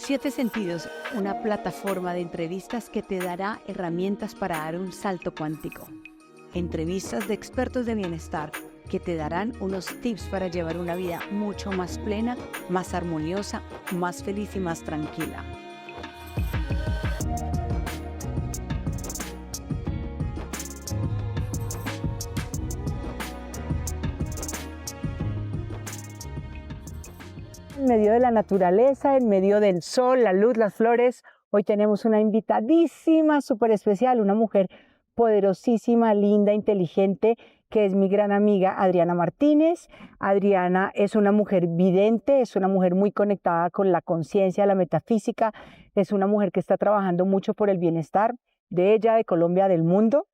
Siete Sentidos, una plataforma de entrevistas que te dará herramientas para dar un salto cuántico. Entrevistas de expertos de bienestar que te darán unos tips para llevar una vida mucho más plena, más armoniosa, más feliz y más tranquila. En medio de la naturaleza, en medio del sol, la luz, las flores. Hoy tenemos una invitadísima, súper especial, una mujer poderosísima, linda, inteligente, que es mi gran amiga Adriana Martínez. Adriana es una mujer vidente, es una mujer muy conectada con la conciencia, la metafísica, es una mujer que está trabajando mucho por el bienestar de ella, de Colombia, del mundo.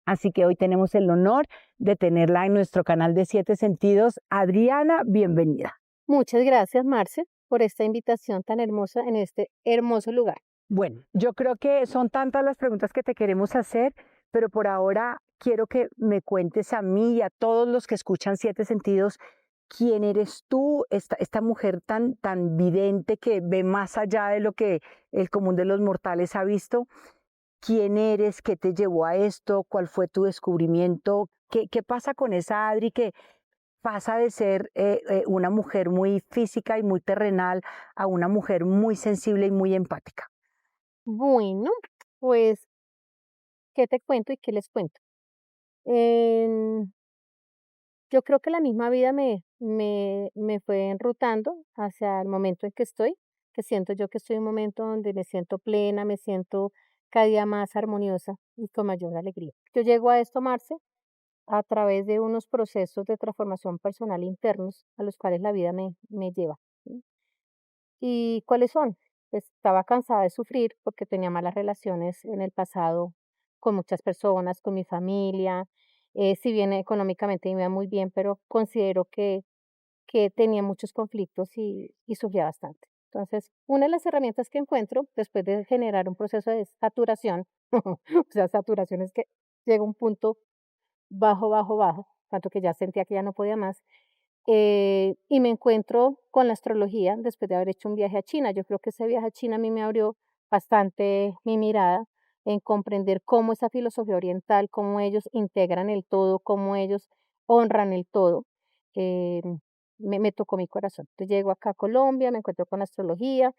Así que hoy tenemos el honor de tenerla en nuestro canal de Siete Sentidos. Adriana, bienvenida. Muchas gracias, Marce, por esta invitación tan hermosa en este hermoso lugar. Bueno, yo creo que son tantas las preguntas que te queremos hacer, pero por ahora quiero que me cuentes a mí y a todos los que escuchan Siete Sentidos, quién eres tú, esta mujer tan vidente que ve más allá de lo que el común de los mortales ha visto. ¿Quién eres? ¿Qué te llevó a esto? ¿Cuál fue tu descubrimiento? ¿Qué pasa con esa Adri que pasa de ser una mujer muy física y muy terrenal a una mujer muy sensible y muy empática? Bueno, pues, ¿qué te cuento y qué les cuento? Em, yo creo que la misma vida me fue enrutando hacia el momento en que estoy, que siento yo que estoy en un momento donde me siento plena, me siento cada día más armoniosa y con mayor alegría. Yo llego a esto, Marce, a través de unos procesos de transformación personal internos a los cuales la vida me lleva. ¿Sí? ¿Y cuáles son? Pues, estaba cansada de sufrir porque tenía malas relaciones en el pasado con muchas personas, con mi familia, si bien económicamente me iba muy bien, pero considero que tenía muchos conflictos y sufría bastante. Entonces, una de las herramientas que encuentro después de generar un proceso de saturación, o sea, saturación es que llega un punto bajo, bajo, bajo, tanto que ya sentía que ya no podía más, y me encuentro con la astrología después de haber hecho un viaje a China. Yo creo que ese viaje a China a mí me abrió bastante mi mirada en comprender cómo esa filosofía oriental, cómo ellos integran el todo, cómo ellos honran el todo, eh, me tocó mi corazón. Entonces llego acá a Colombia, me encuentro con la astrología,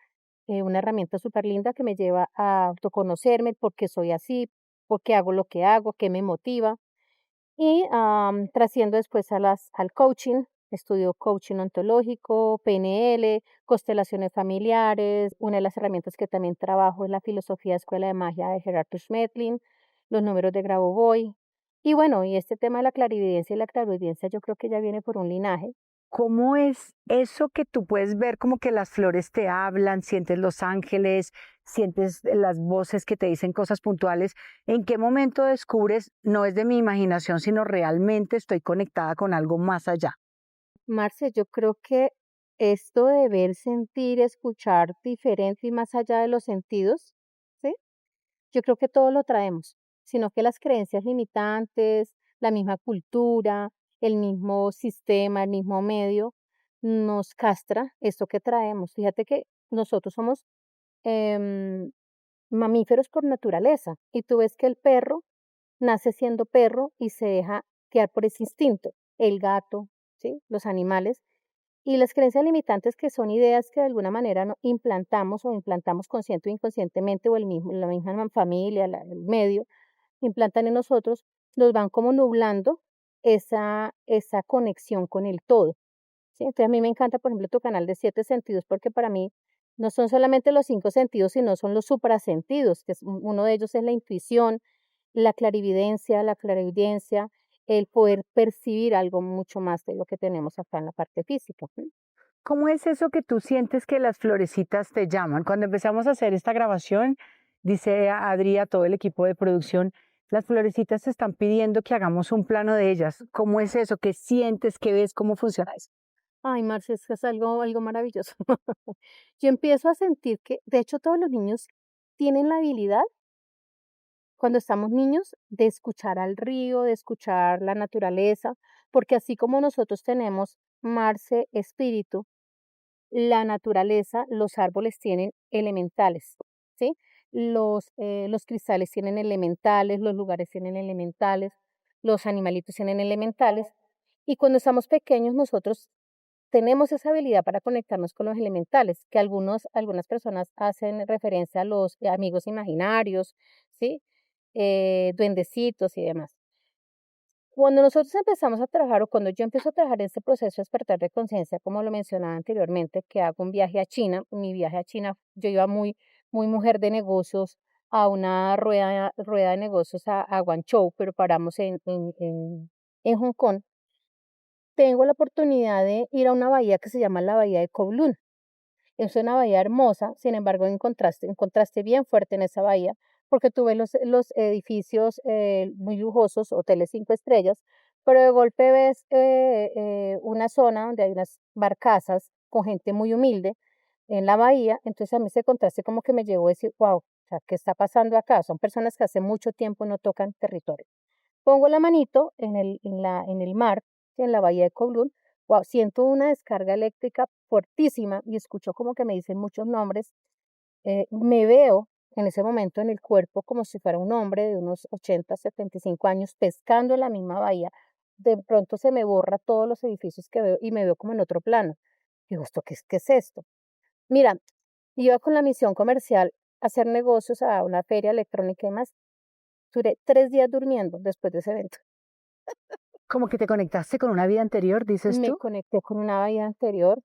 una herramienta súper linda que me lleva a autoconocerme, por qué soy así, por qué hago lo que hago, qué me motiva. Y trasciendo después al coaching, estudio coaching ontológico, PNL, constelaciones familiares. Una de las herramientas que también trabajo es la filosofía Escuela de Magia de Gerardo Schmettling, los números de Grabovoi. Y bueno, y este tema de la clarividencia y la clarividencia yo creo que ya viene por un linaje. ¿Cómo es eso que tú puedes ver como que las flores te hablan, sientes los ángeles, sientes las voces que te dicen cosas puntuales? ¿En qué momento descubres, no es de mi imaginación, sino realmente estoy conectada con algo más allá? Marce, yo creo que esto de ver, sentir, escuchar diferente y más allá de los sentidos, ¿sí? Yo creo que todo lo traemos, sino que las creencias limitantes, la misma cultura, el mismo sistema, el mismo medio, nos castra esto que traemos. Fíjate que nosotros somos em, mamíferos por naturaleza y tú ves que el perro nace siendo perro y se deja guiar por ese instinto, el gato, ¿sí? Los animales. Y las creencias limitantes que son ideas que de alguna manera implantamos o implantamos consciente o inconscientemente o la misma familia, el medio, implantan en nosotros, nos van como nublando esa conexión con el todo. ¿Sí? Entonces a mí me encanta, por ejemplo, tu canal de Siete Sentidos porque para mí no son solamente los cinco sentidos, sino son los suprasentidos, que uno de ellos es la intuición, la clarividencia, la clarividencia, el poder percibir algo mucho más de lo que tenemos acá en la parte física. ¿Sí? ¿Cómo es eso que tú sientes que las florecitas te llaman? Cuando empezamos a hacer esta grabación, dice Adri, a todo el equipo de producción, las florecitas te están pidiendo que hagamos un plano de ellas. ¿Cómo es eso? ¿Qué sientes? ¿Qué ves? ¿Cómo funciona eso? Ay, Marce, es que es algo maravilloso. Yo empiezo a sentir que, de hecho, todos los niños tienen la habilidad, cuando estamos niños, de escuchar al río, de escuchar la naturaleza, porque así como nosotros tenemos, Marce, espíritu, la naturaleza, los árboles tienen elementales, ¿sí? Los cristales tienen elementales, los lugares tienen elementales, los animalitos tienen elementales. Y cuando estamos pequeños, nosotros tenemos esa habilidad para conectarnos con los elementales, que algunas personas hacen referencia a los amigos imaginarios, ¿sí? Duendecitos y demás. Cuando nosotros empezamos a trabajar, o cuando yo empiezo a trabajar en este proceso de despertar de conciencia, como lo mencionaba anteriormente, que hago un viaje a China, mi viaje a China, yo iba muy mujer de negocios a una rueda de negocios a Guangzhou, pero paramos en Hong Kong. Tengo la oportunidad de ir a una bahía que se llama la Bahía de Kowloon. Es una bahía hermosa, sin embargo, un contraste bien fuerte en esa bahía, porque tuve los edificios muy lujosos, hoteles 5 estrellas, pero de golpe ves una zona donde hay unas barcazas con gente muy humilde en la bahía, entonces a mí ese contraste como que me llevó a decir, wow, o sea, ¿qué está pasando acá? Son personas que hace mucho tiempo no tocan territorio. Pongo la manito en el mar, en la bahía de Kowloon, wow, siento una descarga eléctrica fuertísima y escucho como que me dicen muchos nombres. Me veo en ese momento en el cuerpo como si fuera un hombre de unos 80, 75 años pescando en la misma bahía. De pronto se me borra todos los edificios que veo y me veo como en otro plano. Digo, ¿qué es esto? Mira, iba con la misión comercial a hacer negocios a una feria electrónica y demás. Duré 3 días durmiendo después de ese evento. Como que te conectaste con una vida anterior, dices Me tú. conecté con una vida anterior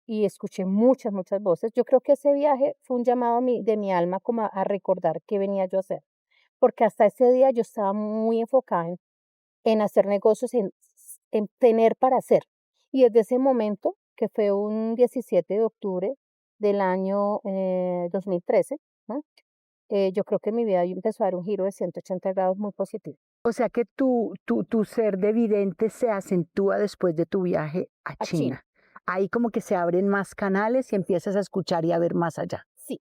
y escuché muchas voces. Yo creo que ese viaje fue un llamado de mi alma como a recordar qué venía yo a hacer, porque hasta ese día yo estaba muy enfocada en hacer negocios, en tener para hacer. Y desde ese momento, que fue un 17 de octubre del año 2013, ¿no? Yo creo que mi vida empezó a dar un giro de 180 grados muy positivo. O sea que tu ser de vidente se acentúa después de tu viaje a A China, China. Ahí como que se abren más canales y empiezas a escuchar y a ver más allá. sí.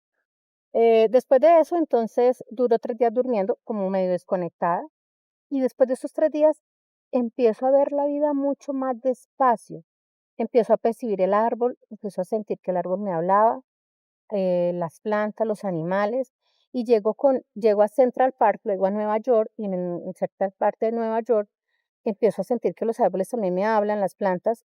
Después de eso, entonces, duró 3 días durmiendo, como medio desconectada. Y después de esos 3 días, empiezo a ver la vida mucho más despacio. Empiezo a percibir el árbol, empiezo a sentir que el árbol me hablaba, las plantas, los animales. Y llego a Central Park, luego a Nueva York, y en cierta parte de Nueva York empiezo a sentir que los árboles también me hablan, las plantas,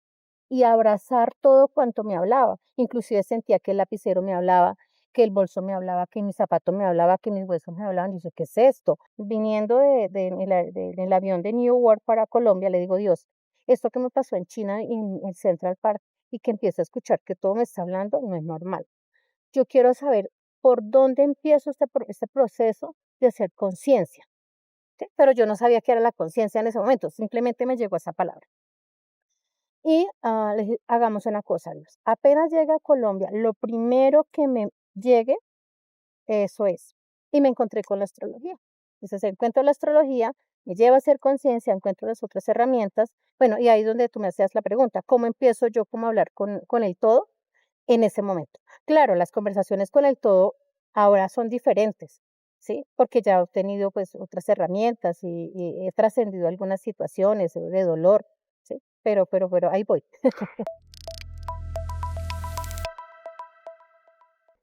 y abrazar todo cuanto me hablaba. Inclusive sentía que el lapicero me hablaba, que el bolso me hablaba, que mi zapato me hablaba, que mis huesos me hablaban. Y yo, ¿qué es esto? Viniendo del avión de Newark para Colombia, le digo, Dios, esto que me pasó en China, en Central Park, y que empiezo a escuchar que todo me está hablando, no es normal. Yo quiero saber por dónde empiezo este proceso de hacer conciencia, ¿sí? Pero yo no sabía qué era la conciencia en ese momento, simplemente me llegó esa palabra. Y le dije, hagamos una cosa, Dios. Apenas llegue a Colombia, lo primero que me llegue, eso es. Y me encontré con la astrología. Entonces, encuentro la astrología, me lleva a hacer conciencia, encuentro las otras herramientas. Bueno, y ahí es donde tú me hacías la pregunta, ¿cómo empiezo yo como a hablar con el todo en ese momento? Claro, las conversaciones con el todo ahora son diferentes, ¿sí? Porque ya he obtenido pues otras herramientas y he trascendido algunas situaciones de dolor, ¿sí? Pero ahí voy.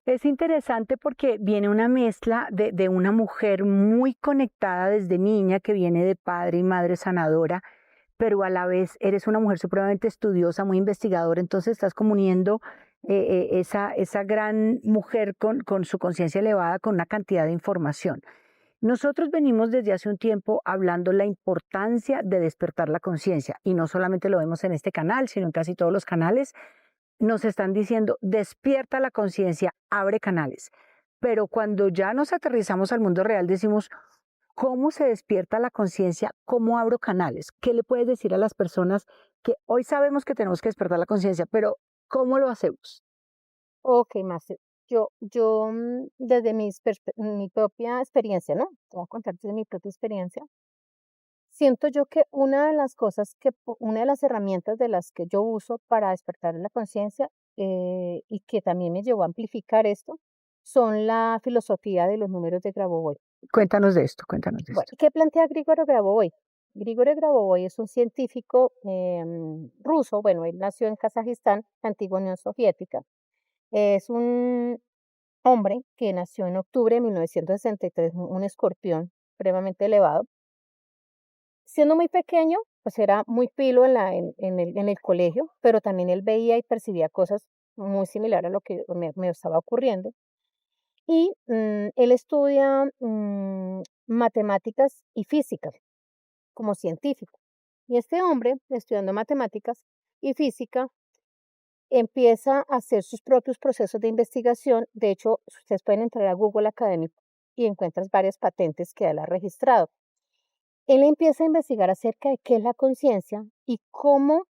Es interesante porque viene una mezcla de una mujer muy conectada desde niña, que viene de padre y madre sanadora, pero a la vez eres una mujer supremamente estudiosa, muy investigadora, entonces estás como uniendo esa gran mujer con su conciencia elevada, con una cantidad de información. Nosotros venimos desde hace un tiempo hablando la importancia de despertar la conciencia, y no solamente lo vemos en este canal, sino en casi todos los canales. Nos están diciendo, despierta la conciencia, abre canales. Pero cuando ya nos aterrizamos al mundo real, decimos, ¿cómo se despierta la conciencia? ¿Cómo abro canales? ¿Qué le puedes decir a las personas que hoy sabemos que tenemos que despertar la conciencia, pero cómo lo hacemos? Ok, Marce. Desde mi propia experiencia, ¿no? Te voy a contar desde mi propia experiencia. Siento yo que una de las herramientas de las que yo uso para despertar la conciencia y que también me llevó a amplificar esto, son la filosofía de los números de Grabovoi. Cuéntanos de esto, cuéntanos de Bueno, esto. ¿qué plantea Grigoro Grabovoi? Grigoro Grabovoi es un científico ruso, bueno, él nació en Kazajistán, la antigua Unión Soviética. Es un hombre que nació en octubre de 1963, un escorpión supremamente elevado. Siendo muy pequeño, pues era muy pilo en el colegio, pero también él veía y percibía cosas muy similares a lo que me estaba ocurriendo. Y él estudia matemáticas y física como científico. Y este hombre, estudiando matemáticas y física, empieza a hacer sus propios procesos de investigación. De hecho, ustedes pueden entrar a Google Academic y encuentras varias patentes que él ha registrado. Él empieza a investigar acerca de qué es la conciencia y cómo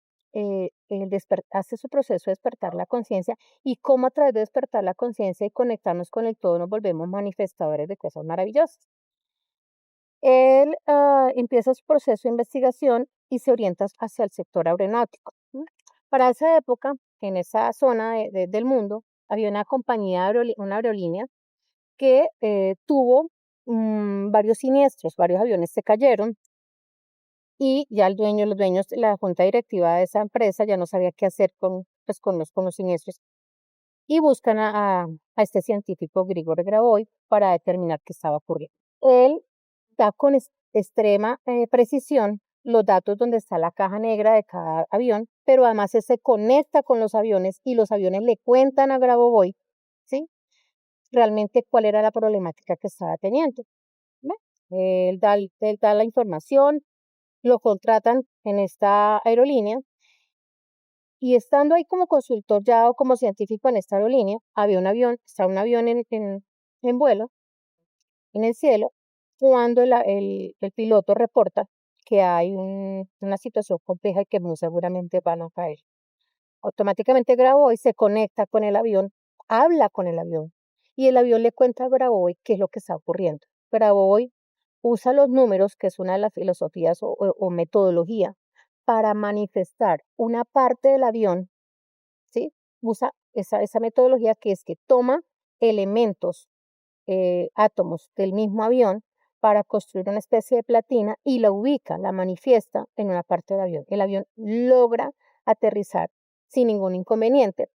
hace su proceso de despertar la conciencia y cómo a través de despertar la conciencia y conectarnos con el todo nos volvemos manifestadores de cosas maravillosas. Él empieza su proceso de investigación y se orienta hacia el sector aeronáutico. ¿M? Para esa época, en esa zona del mundo, había una compañía, una aerolínea, que tuvo varios siniestros, varios aviones se cayeron y ya los dueños, la junta directiva de esa empresa ya no sabía qué hacer pues, con los siniestros y buscan a este científico Grigor Graboy para determinar qué estaba ocurriendo. Él da con extrema precisión los datos donde está la caja negra de cada avión, pero además él se conecta con los aviones y los aviones le cuentan a Grabovoi, ¿sí? Realmente cuál era la problemática que estaba teniendo. ¿Ve? Él da la información, lo contratan en esta aerolínea y estando ahí como consultor ya o como científico en esta aerolínea, está un avión en vuelo, en el cielo, cuando el piloto reporta que hay una situación compleja y que muy seguramente van a caer. Automáticamente Grabois se conecta con el avión, habla con el avión y el avión le cuenta a Grabois qué es lo que está ocurriendo. Grabois usa los números, que es una de las filosofías o metodología, para manifestar una parte del avión, ¿sí? Usa esa metodología que es que toma elementos, átomos del mismo avión para construir una especie de platina y la ubica, la manifiesta en una parte del avión. El avión logra aterrizar sin ningún inconveniente.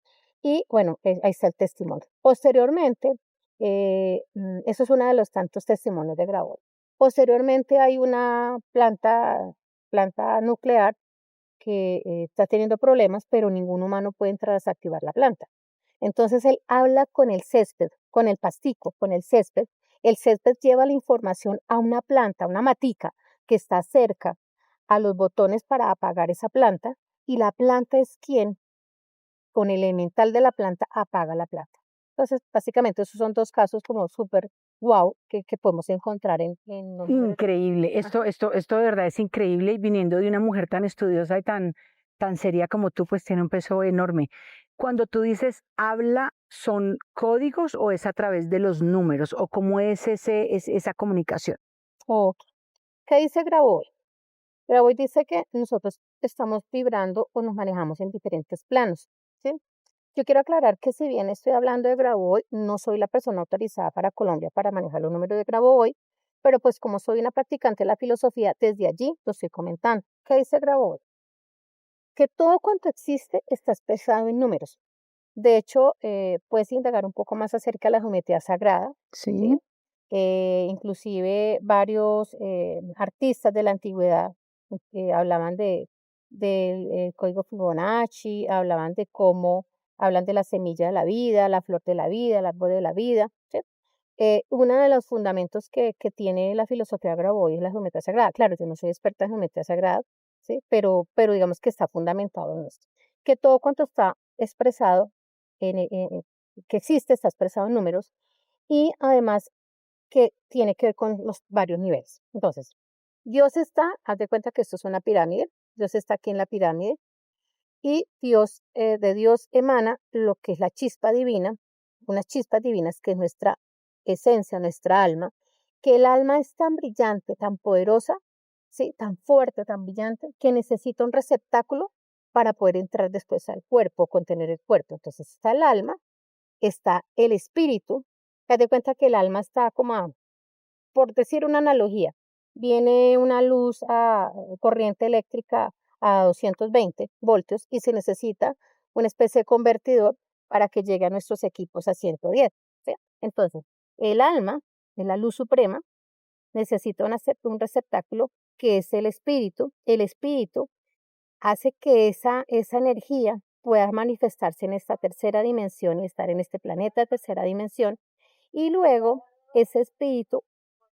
Y bueno, ahí está el testimonio. Posteriormente, eso es uno de los tantos testimonios de Grabovoi. Posteriormente hay una planta nuclear que está teniendo problemas, pero ningún humano puede entrar a desactivar la planta. Entonces él habla con el césped, con el pastico, con el césped lleva la información a una planta, a una matica que está cerca a los botones para apagar esa planta y la planta es quien, con el elemental de la planta, apaga la planta. Entonces, básicamente esos son dos casos como súper wow que podemos encontrar en los números. Increíble. Esto de verdad es increíble y viniendo de una mujer tan estudiosa y tan seria como tú, pues tiene un peso enorme. Cuando tú dices habla, ¿son códigos o es a través de los números? ¿O cómo es esa comunicación? Ok. ¿Qué dice Grabois? Grabois dice que nosotros estamos vibrando o nos manejamos en diferentes planos, ¿sí? Yo quiero aclarar que si bien estoy hablando de Grabovoi, no soy la persona autorizada para Colombia para manejar los números de Grabovoi, pero pues como soy una practicante de la filosofía, desde allí lo estoy comentando. ¿Qué dice Grabovoi? Que todo cuanto existe está expresado en números. De hecho, puedes indagar un poco más acerca de la geometría sagrada, ¿sí? Sí. Inclusive varios artistas de la antigüedad hablaban del código Fibonacci, hablaban de cómo hablan de la semilla de la vida, la flor de la vida, el árbol de la vida, ¿sí? Uno de los fundamentos que tiene la filosofía Grabovoi es la geometría sagrada. Claro, yo no soy experta en geometría sagrada, ¿sí? Pero digamos que está fundamentado en esto. Que todo cuanto está expresado, que existe, está expresado en números y además que tiene que ver con los varios niveles. Entonces, Dios está, haz de cuenta que esto es una pirámide, Dios está aquí en la pirámide y de Dios emana lo que es la chispa divina, unas chispas divinas que es nuestra esencia, nuestra alma, que el alma es tan brillante, tan poderosa, ¿sí? Tan fuerte, tan brillante, que necesita un receptáculo para poder entrar después al cuerpo, contener el cuerpo. Entonces está el alma, está el espíritu, haz de cuenta que el alma está como por decir una analogía, viene una luz a corriente eléctrica a 220 voltios y se necesita una especie de convertidor para que llegue a nuestros equipos a 110, ¿sí? Entonces, el alma, de la luz suprema, necesita un receptáculo que es el espíritu. El espíritu hace que esa energía pueda manifestarse en esta tercera dimensión y estar en este planeta de tercera dimensión. Y luego ese espíritu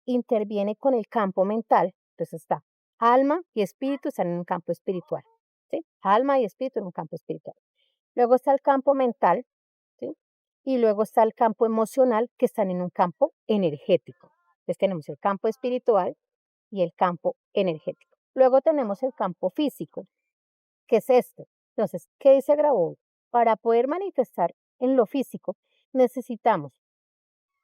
interviene con el campo mental. Entonces está alma y espíritu están en un campo espiritual, ¿sí? Alma y espíritu en un campo espiritual. Luego está el campo mental, ¿sí? Y luego está el campo emocional que están en un campo energético. Entonces tenemos el campo espiritual y el campo energético. Luego tenemos el campo físico, que es este. Entonces, ¿qué dice Grabovoi? Para poder manifestar en lo físico, necesitamos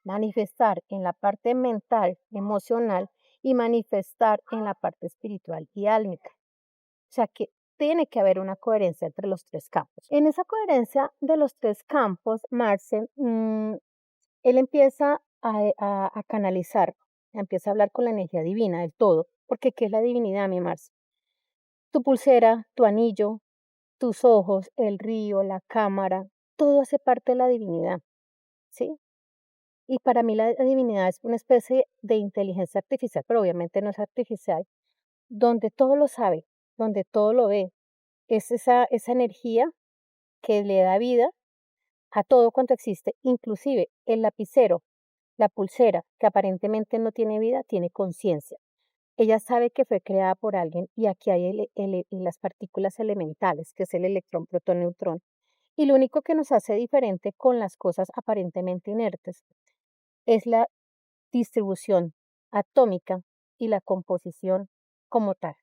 manifestar en la parte mental, emocional y manifestar en la parte espiritual y álmica. O sea que tiene que haber una coherencia entre los tres campos. En esa coherencia de los tres campos, Marce, él empieza a canalizar, empieza a hablar con la energía divina del todo, porque ¿qué es la divinidad, mi Marce? Tu pulsera, tu anillo, tus ojos, el río, la cámara, todo hace parte de la divinidad, ¿sí? Y para mí la divinidad es una especie de inteligencia artificial, pero obviamente no es artificial, donde todo lo sabe, donde todo lo ve. Es esa energía que le da vida a todo cuanto existe, inclusive el lapicero, la pulsera, que aparentemente no tiene vida, tiene conciencia. Ella sabe que fue creada por alguien y aquí hay las partículas elementales, que es el electrón, protón, neutrón. Y lo único que nos hace diferente con las cosas aparentemente inertes es la distribución atómica y la composición como tal.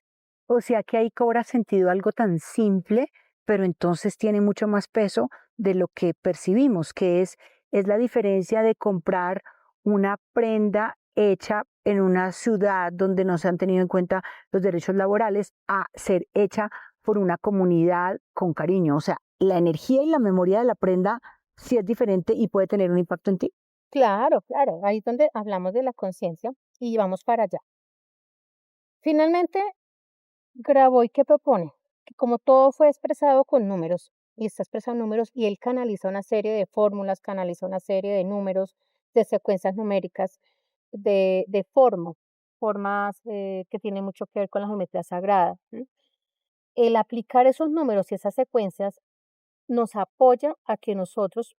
O sea que ahí cobra sentido algo tan simple, pero entonces tiene mucho más peso de lo que percibimos, que es la diferencia de comprar una prenda hecha en una ciudad donde no se han tenido en cuenta los derechos laborales a ser hecha por una comunidad con cariño. O sea, la energía y la memoria de la prenda sí es diferente y puede tener un impacto en ti. Claro, claro, ahí es donde hablamos de la conciencia y vamos para allá. Finalmente, Grabois, ¿qué propone? Que como todo fue expresado con números, y está expresado en números, y él canaliza una serie de fórmulas, canaliza una serie de números, de secuencias numéricas, de formas que tienen mucho que ver con la geometría sagrada. ¿M? El aplicar esos números y esas secuencias nos apoya a que nosotros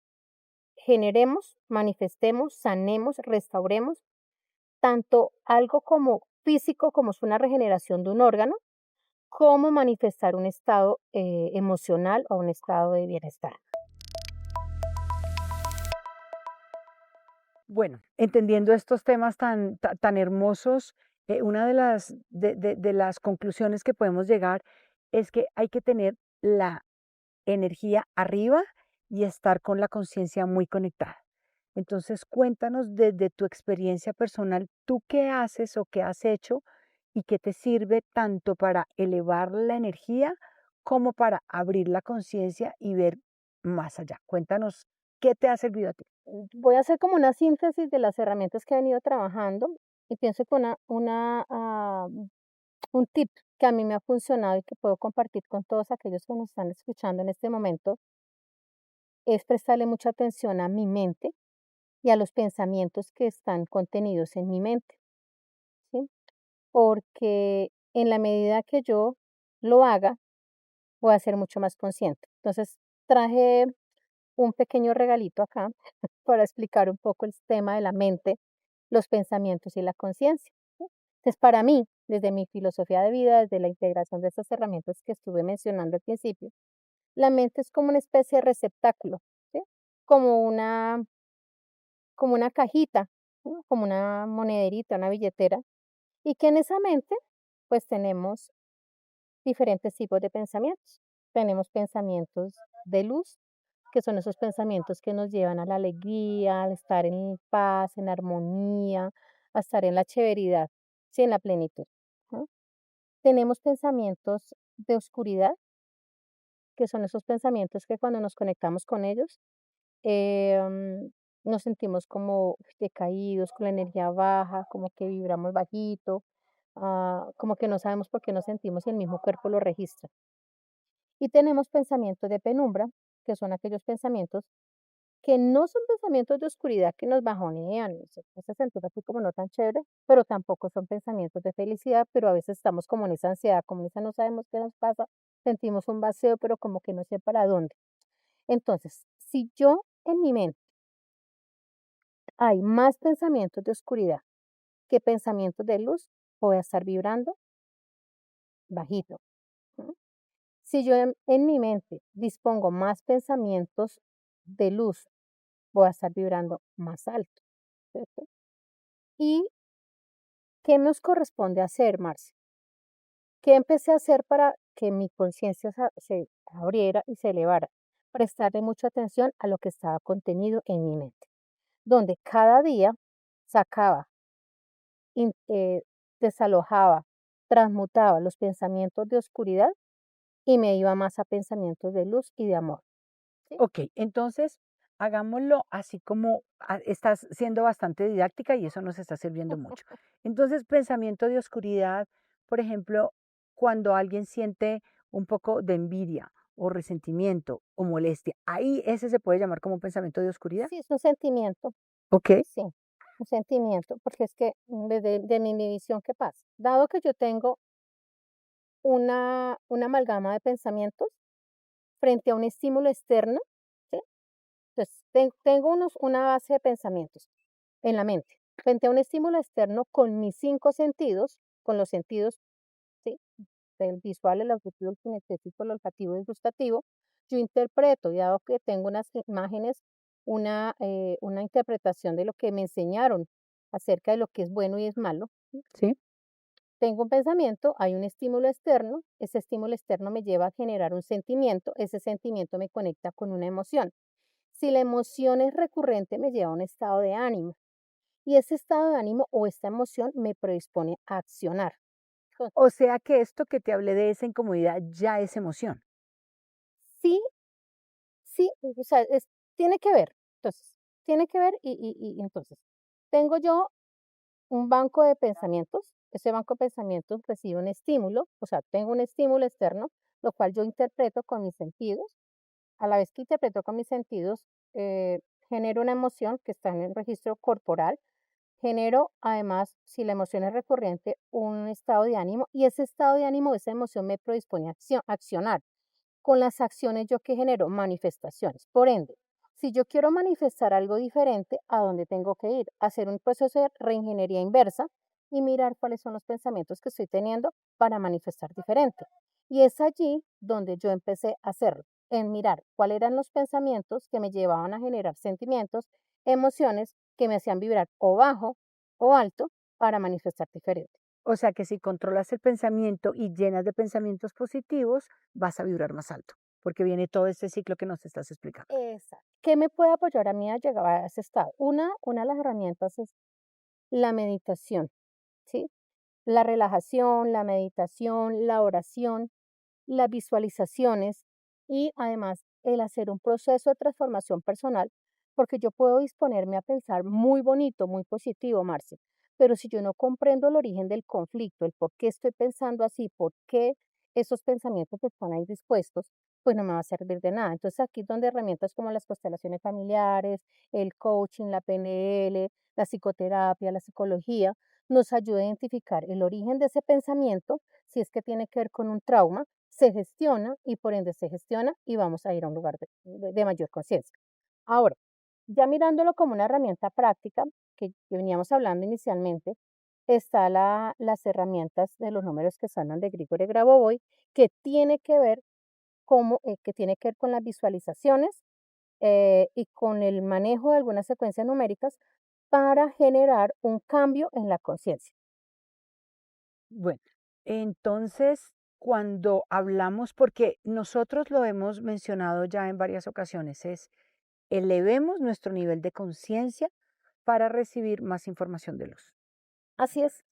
generemos, manifestemos, sanemos, restauremos tanto algo como físico, como es una regeneración de un órgano, como manifestar un estado emocional o un estado de bienestar. Bueno, entendiendo estos temas tan hermosos, una de las conclusiones que podemos llegar es que hay que tener la energía arriba y estar con la conciencia muy conectada. Entonces, cuéntanos desde tu experiencia personal, ¿tú qué haces o qué has hecho y qué te sirve tanto para elevar la energía como para abrir la conciencia y ver más allá? Cuéntanos qué te ha servido a ti. Voy a hacer como una síntesis de las herramientas que he venido trabajando y pienso que un tip que a mí me ha funcionado y que puedo compartir con todos aquellos que nos están escuchando en este momento es prestarle mucha atención a mi mente y a los pensamientos que están contenidos en mi mente, ¿sí? Porque en la medida que yo lo haga, voy a ser mucho más consciente. Entonces, traje un pequeño regalito acá para explicar un poco el tema de la mente, los pensamientos y la conciencia, ¿sí? Entonces, para mí, desde mi filosofía de vida, desde la integración de estas herramientas que estuve mencionando al principio, la mente es como una especie de receptáculo, ¿sí? Como como una cajita, ¿no? Como una monederita, una billetera, y que en esa mente, pues tenemos diferentes tipos de pensamientos. Tenemos pensamientos de luz, que son esos pensamientos que nos llevan a la alegría, al estar en paz, en armonía, a estar en la chéveridad, sí, en la plenitud, ¿no? Tenemos pensamientos de oscuridad, que son esos pensamientos que cuando nos conectamos con ellos, nos sentimos como decaídos, con la energía baja, como que vibramos bajito, como que no sabemos por qué nos sentimos y el mismo cuerpo lo registra. Y tenemos pensamientos de penumbra, que son aquellos pensamientos que no son pensamientos de oscuridad que nos bajonean, nos hace sentir así como no tan chévere, pero tampoco son pensamientos de felicidad, pero a veces estamos como en esa ansiedad, como en esa no sabemos qué nos pasa, sentimos un vacío, pero como que no sé para dónde. Entonces, si yo en mi mente hay más pensamientos de oscuridad que pensamientos de luz, voy a estar vibrando bajito. ¿M? Si yo en mi mente dispongo más pensamientos de luz, voy a estar vibrando más alto, ¿cierto? ¿Y qué nos corresponde hacer, Marcia? ¿Qué empecé a hacer para que mi conciencia se abriera y se elevara? Prestarle mucha atención a lo que estaba contenido en mi mente, donde cada día sacaba, in- eh, desalojaba, transmutaba los pensamientos de oscuridad y me iba más a pensamientos de luz y de amor. ¿Sí? Ok, entonces hagámoslo así como estás siendo bastante didáctica y eso nos está sirviendo mucho. Entonces, pensamiento de oscuridad, por ejemplo, cuando alguien siente un poco de envidia o resentimiento o molestia, ahí ese se puede llamar como un pensamiento de oscuridad. Sí, es un sentimiento, Ok, sí, un sentimiento, porque es que desde de mi visión, ¿qué pasa? Dado que yo tengo una amalgama de pensamientos frente a un estímulo externo, ¿sí? Entonces, tengo una base de pensamientos en la mente, frente a un estímulo externo con mis 5 sentidos, con los sentidos, ¿sí? El visual, el auditivo, el kinestésico, el olfativo y el gustativo, yo interpreto, y dado que tengo unas imágenes, una interpretación de lo que me enseñaron acerca de lo que es bueno y es malo. sí. Tengo un pensamiento, hay un estímulo externo, ese estímulo externo me lleva a generar un sentimiento, ese sentimiento me conecta con una emoción. Si la emoción es recurrente, me lleva a un estado de ánimo y ese estado de ánimo o esta emoción me predispone a accionar. Entonces, O sea que esto que te hablé de esa incomodidad ya es emoción. sí, sí, o sea, tiene que ver. Entonces, tiene que ver y entonces, tengo yo un banco de pensamientos, ese banco de pensamientos recibe un estímulo, o sea, tengo un estímulo externo, lo cual yo interpreto con mis sentidos. A la vez que interpreto con mis sentidos, genero una emoción que está en el registro corporal, genero además, si la emoción es recurrente, un estado de ánimo y ese estado de ánimo, esa emoción me predispone a accionar. Con las acciones yo que genero manifestaciones. Por ende, si yo quiero manifestar algo diferente, ¿a dónde tengo que ir? Hacer un proceso de reingeniería inversa y mirar cuáles son los pensamientos que estoy teniendo para manifestar diferente. Y es allí donde yo empecé a hacerlo, en mirar cuáles eran los pensamientos que me llevaban a generar sentimientos, emociones que me hacían vibrar o bajo o alto para manifestar diferente. O sea que si controlas el pensamiento y llenas de pensamientos positivos, vas a vibrar más alto, porque viene todo este ciclo que nos estás explicando. Exacto. ¿Qué me puede apoyar a mí a llegar a ese estado? Una de las herramientas es la meditación, ¿sí? La relajación, la meditación, la oración, las visualizaciones y además el hacer un proceso de transformación personal, porque yo puedo disponerme a pensar muy bonito, muy positivo, Marce, pero si yo no comprendo el origen del conflicto, el por qué estoy pensando así, por qué esos pensamientos están ahí dispuestos, pues no me va a servir de nada. Entonces aquí es donde herramientas como las constelaciones familiares, el coaching, la PNL, la psicoterapia, la psicología, nos ayuda a identificar el origen de ese pensamiento, si es que tiene que ver con un trauma, se gestiona y por ende se gestiona y vamos a ir a un lugar de mayor conciencia. Ahora, ya mirándolo como una herramienta práctica, que veníamos hablando inicialmente, está las herramientas de los números que sanan de Grigore Grabovoi, que tiene que ver que tiene que ver con las visualizaciones y con el manejo de algunas secuencias numéricas para generar un cambio en la conciencia. Bueno, entonces, cuando hablamos, porque nosotros lo hemos mencionado ya en varias ocasiones, es elevemos nuestro nivel de conciencia para recibir más información de luz. Así es.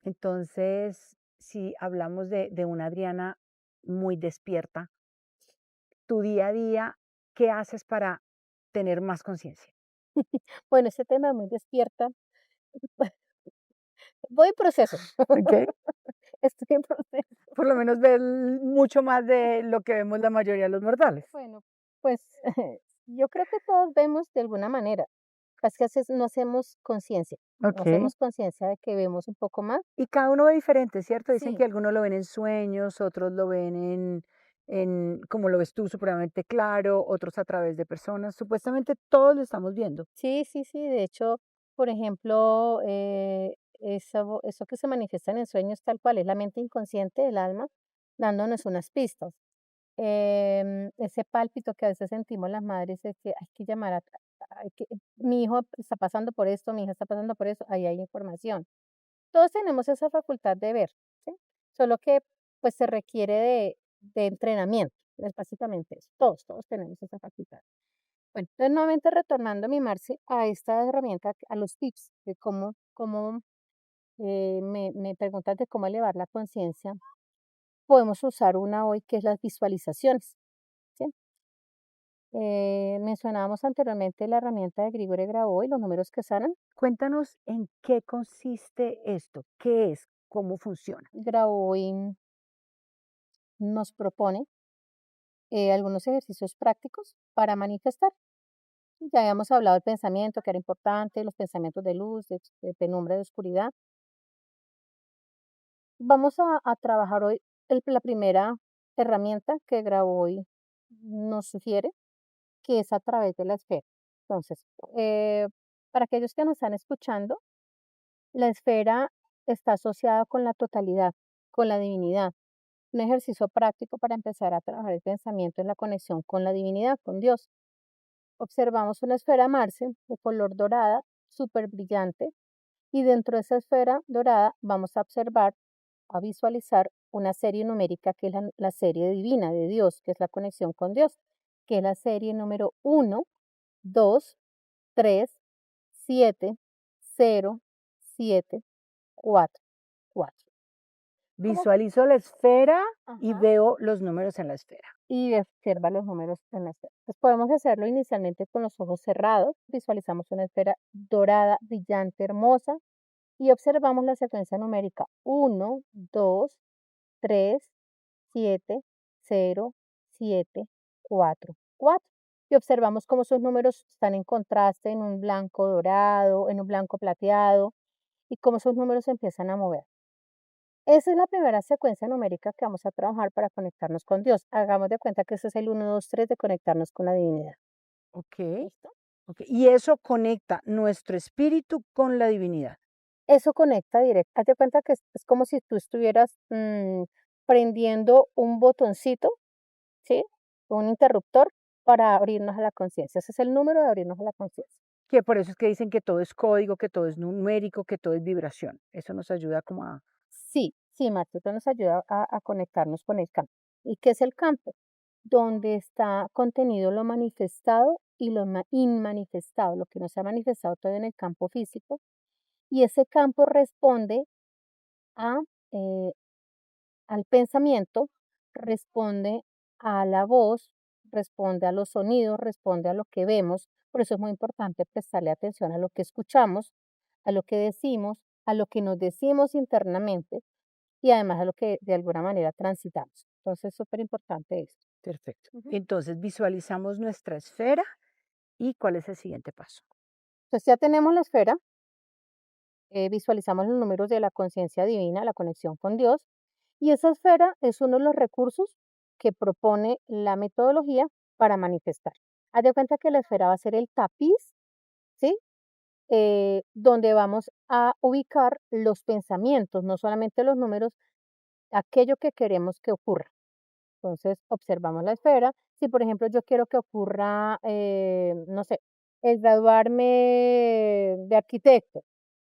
Entonces, si hablamos de una Adriana muy despierta, tu día a día, ¿qué haces para tener más conciencia? Bueno, ese tema muy despierta. Voy en proceso. ¿Ok? Estoy en proceso. Por lo menos ver mucho más de lo que vemos la mayoría de los mortales. Bueno, pues Yo creo que todos vemos de alguna manera. Es que no hacemos conciencia. No Ok. hacemos conciencia de que vemos un poco más. Y cada uno ve diferente, ¿cierto? Dicen Sí, que algunos lo ven en sueños, otros lo ven como lo ves tú, supremamente claro, otros a través de personas. Supuestamente todos lo estamos viendo. sí, sí, sí. De hecho, por ejemplo, eso que se manifiesta en sueños tal cual es la mente inconsciente del alma, dándonos unas pistas. Ese pálpito que a veces sentimos las madres de que hay que llamar mi hijo está pasando por esto, mi hija está pasando por eso, ahí hay información. Todos tenemos esa facultad de ver, ¿sí? Solo que pues se requiere de entrenamiento, es básicamente eso. Todos tenemos esa facultad. Bueno, entonces nuevamente retornando mi Marce a esta herramienta, a los tips de cómo me preguntas de cómo elevar la conciencia, podemos usar una hoy que es las visualizaciones, ¿sí? Mencionábamos anteriormente la herramienta de Grigore Grabó y los números que sanan. Cuéntanos en qué consiste esto, qué es, cómo funciona. Grabovoi nos propone algunos ejercicios prácticos para manifestar. Ya habíamos hablado del pensamiento, que era importante, los pensamientos de luz, de penumbra, de oscuridad. Vamos a trabajar hoy la primera herramienta que Grabovoi nos sugiere, que es a través de la esfera. Entonces, eh, para aquellos que nos están escuchando, la esfera está asociada con la totalidad, con la divinidad. Un ejercicio práctico para empezar a trabajar el pensamiento en la conexión con la divinidad, con Dios. Observamos una esfera Marce de color dorada, súper brillante, y dentro de esa esfera dorada vamos a observar, a visualizar una serie numérica que es la serie divina de Dios, que es la conexión con Dios, que es la serie número 1, 2, 3, 7, 0, 7, 4, 4. ¿Cómo? Visualizo la esfera y Ajá. veo los números en la esfera. Y observa los números en la esfera. Pues podemos hacerlo inicialmente con los ojos cerrados. Visualizamos una esfera dorada, brillante, hermosa y observamos la secuencia numérica 1, 2, 3, 7, 0, 7, 4, 4. Y observamos cómo esos números están en contraste en un blanco dorado, en un blanco plateado y cómo esos números se empiezan a mover. Esa es la primera secuencia numérica que vamos a trabajar para conectarnos con Dios. Hagamos de cuenta que ese es el 1, 2, 3 de conectarnos con la divinidad. Ok, ¿Listo? ok. Y eso conecta nuestro espíritu con la divinidad. Eso conecta directo. Haz de cuenta que es como si tú estuvieras prendiendo un botoncito, ¿sí? Un interruptor para abrirnos a la conciencia. Ese es el número de abrirnos a la conciencia. Que por eso es que dicen que todo es código, que todo es numérico, que todo es vibración. Eso nos ayuda como a... Sí, sí, Marta, esto nos ayuda a conectarnos con el campo. ¿Y qué es el campo? Donde está contenido lo manifestado y lo inmanifestado, lo que no se ha manifestado todavía en el campo físico. Y ese campo responde a, eh, al pensamiento, responde a la voz, responde a los sonidos, responde a lo que vemos. Por eso es muy importante prestarle atención a lo que escuchamos, a lo que decimos, a lo que nos decimos internamente y además a lo que de alguna manera transitamos. Entonces es súper importante esto. Perfecto. Ujú. Entonces visualizamos nuestra esfera y ¿cuál es el siguiente paso? Entonces ya tenemos la esfera, visualizamos los números de la conciencia divina, la conexión con Dios, y esa esfera es uno de los recursos que propone la metodología para manifestar. Haz de cuenta que la esfera va a ser el tapiz, ¿sí? Donde vamos a ubicar los pensamientos, no solamente los números, aquello que queremos que ocurra. Entonces, observamos la esfera. Si, por ejemplo, yo quiero que ocurra, no sé, el graduarme de arquitecto